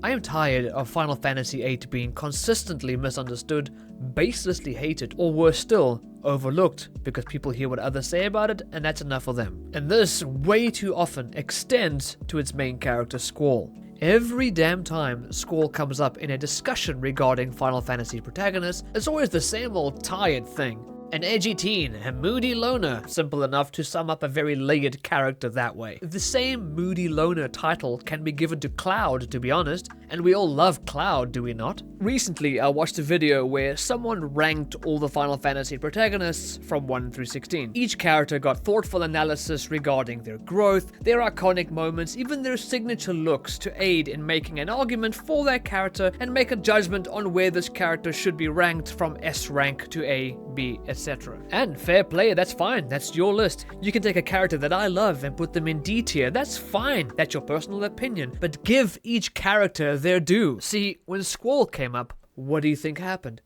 I am tired of Final Fantasy VIII being consistently misunderstood, baselessly hated, or worse still, overlooked because people hear what others say about it and that's enough for them. And this way too often extends to its main character Squall. Every damn time Squall comes up in a discussion regarding Final Fantasy protagonists, it's always the same old tired thing. An edgy teen, a moody loner, simple enough to sum up a very layered character that way. The same Moody Loner title can be given to Cloud, to be honest, and we all love Cloud, do we not? Recently, I watched a video where someone ranked all the Final Fantasy protagonists from 1 through 16. Each character got thoughtful analysis regarding their growth, their iconic moments, even their signature looks to aid in making an argument for their character and make a judgment on where this character should be ranked from S rank to A, B, etc. And fair play, that's fine, that's your list. You can take a character that I love and put them in D tier, that's fine, that's your personal opinion, but give each character their due. See, when Squall came up, what do you think happened?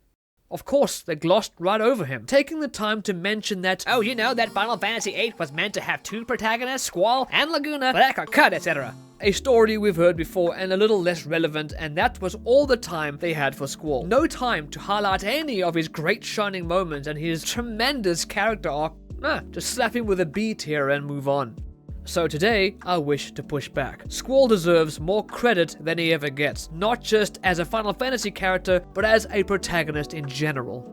Of course, they glossed right over him, taking the time to mention that, oh, you know that Final Fantasy VIII was meant to have two protagonists, Squall and Laguna, but that got cut, etc. A story we've heard before and a little less relevant, and that was all the time they had for Squall. No time to highlight any of his great shining moments and his tremendous character arc. Just slap him with a B tier and move on. So today, I wish to push back. Squall deserves more credit than he ever gets, not just as a Final Fantasy character, but as a protagonist in general.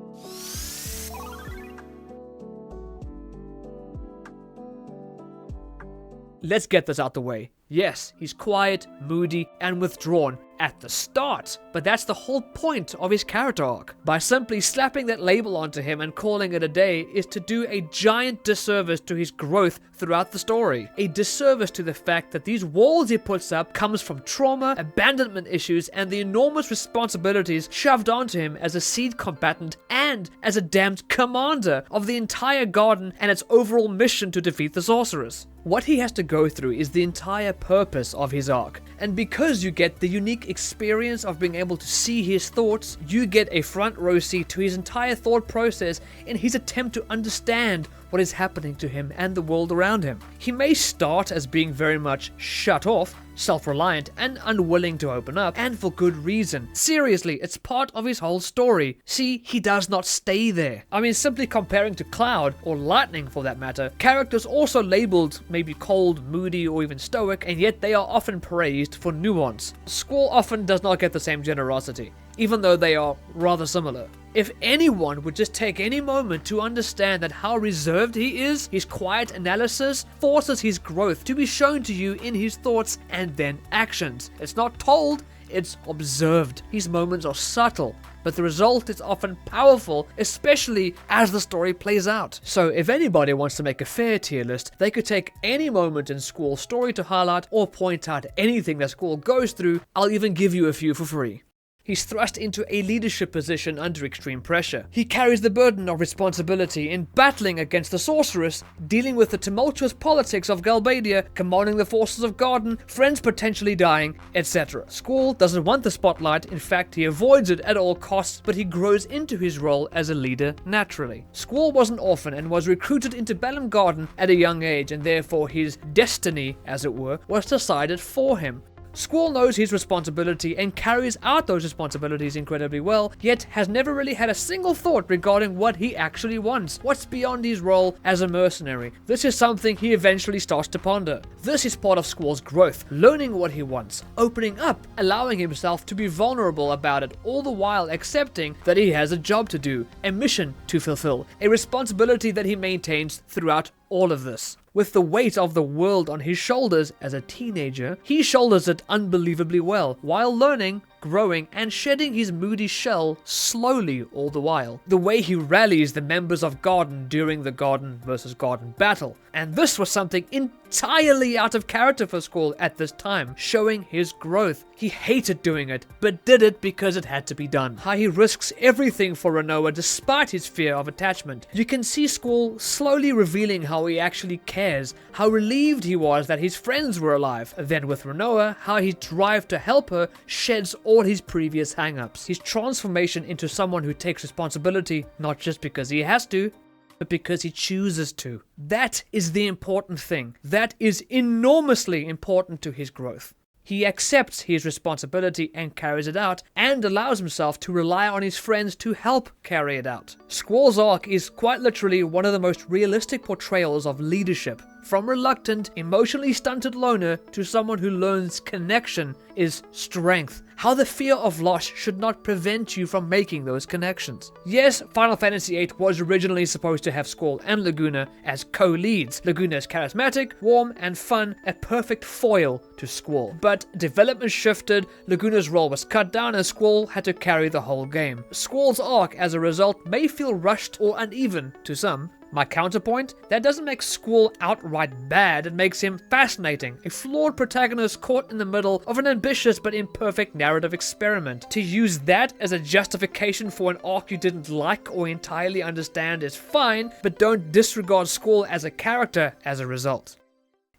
Let's get this out the way. Yes, he's quiet, moody, and withdrawn at the start, but that's the whole point of his character arc. By simply slapping that label onto him and calling it a day is to do a giant disservice to his growth throughout the story. A disservice to the fact that these walls he puts up comes from trauma, abandonment issues, and the enormous responsibilities shoved onto him as a seed combatant and as a damned commander of the entire garden and its overall mission to defeat the Sorceress. What he has to go through is the entire purpose of his arc, and because you get the unique experience of being able to see his thoughts, you get a front row seat to his entire thought process in his attempt to understand what is happening to him and the world around him. He may start as being very much shut off, self-reliant, and unwilling to open up, and for good reason. Seriously, it's part of his whole story. See, he does not stay there. I mean, simply comparing to Cloud, or Lightning for that matter, characters also labeled maybe cold, moody, or even stoic, and yet they are often praised for nuance. Squall often does not get the same generosity, even though they are rather similar. If anyone would just take any moment to understand that how reserved he is, his quiet analysis forces his growth to be shown to you in his thoughts and then actions. It's not told, it's observed. His moments are subtle, but the result is often powerful, especially as the story plays out. So if anybody wants to make a fair tier list, they could take any moment in Squall's story to highlight or point out anything that Squall goes through. I'll even give you a few for free. He's thrust into a leadership position under extreme pressure. He carries the burden of responsibility in battling against the Sorceress, dealing with the tumultuous politics of Galbadia, commanding the forces of Garden, friends potentially dying, etc. Squall doesn't want the spotlight, in fact he avoids it at all costs, but he grows into his role as a leader naturally. Squall was an orphan and was recruited into Balam Garden at a young age, and therefore his destiny, as it were, was decided for him. Squall knows his responsibility and carries out those responsibilities incredibly well, yet has never really had a single thought regarding what he actually wants, what's beyond his role as a mercenary. This is something he eventually starts to ponder. This is part of Squall's growth, learning what he wants, opening up, allowing himself to be vulnerable about it, all the while accepting that he has a job to do, a mission to fulfill, a responsibility that he maintains throughout all of this. With the weight of the world on his shoulders as a teenager, he shoulders it unbelievably well, while learning, growing, and shedding his moody shell slowly all the while. The way he rallies the members of Garden during the Garden versus Garden battle. And this was something entirely out of character for Squall at this time, showing his growth. He hated doing it, but did it because it had to be done. How he risks everything for Rinoa despite his fear of attachment. You can see Squall slowly revealing how he actually cares, how relieved he was that his friends were alive. Then with Rinoa, how his drive to help her sheds all his previous hang-ups. His transformation into someone who takes responsibility, not just because he has to, but because he chooses to. That is the important thing. That is enormously important to his growth. He accepts his responsibility and carries it out, and allows himself to rely on his friends to help carry it out. Squall's arc is quite literally one of the most realistic portrayals of leadership. From reluctant, emotionally stunted loner to someone who learns connection is strength. How the fear of loss should not prevent you from making those connections. Yes, Final Fantasy VIII was originally supposed to have Squall and Laguna as co-leads. Laguna is charismatic, warm, and fun, a perfect foil to Squall. But development shifted, Laguna's role was cut down, and Squall had to carry the whole game. Squall's arc, as a result, may feel rushed or uneven to some. My counterpoint? That doesn't make Squall outright bad, it makes him fascinating. A flawed protagonist caught in the middle of an ambitious but imperfect narrative experiment. To use that as a justification for an arc you didn't like or entirely understand is fine, but don't disregard Squall as a character as a result.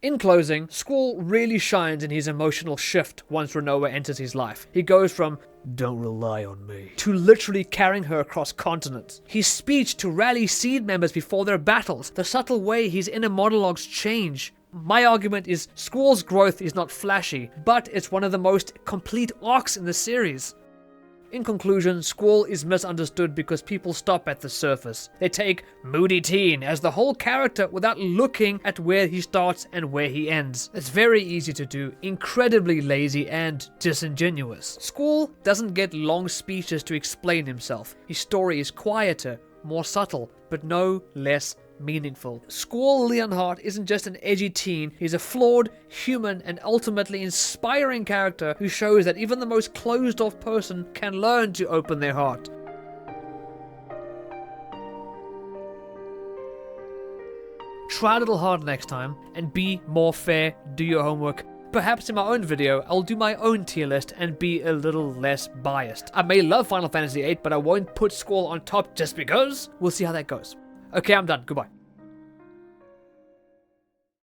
In closing, Squall really shines in his emotional shift once Rinoa enters his life. He goes from "don't rely on me" to literally carrying her across continents. His speech to rally seed members before their battles, the subtle way his inner monologues change. My argument is Squall's growth is not flashy, but it's one of the most complete arcs in the series. In conclusion, Squall is misunderstood because people stop at the surface. They take Moody Teen as the whole character without looking at where he starts and where he ends. It's very easy to do, incredibly lazy and disingenuous. Squall doesn't get long speeches to explain himself. His story is quieter, more subtle, but no less meaningful. Squall Leonhart isn't just an edgy teen, he's a flawed, human, and ultimately inspiring character who shows that even the most closed-off person can learn to open their heart. Try a little harder next time, and be more fair, do your homework. Perhaps in my own video, I'll do my own tier list and be a little less biased. I may love Final Fantasy VIII, but I won't put Squall on top just because. We'll see how that goes. Okay, I'm done. Goodbye.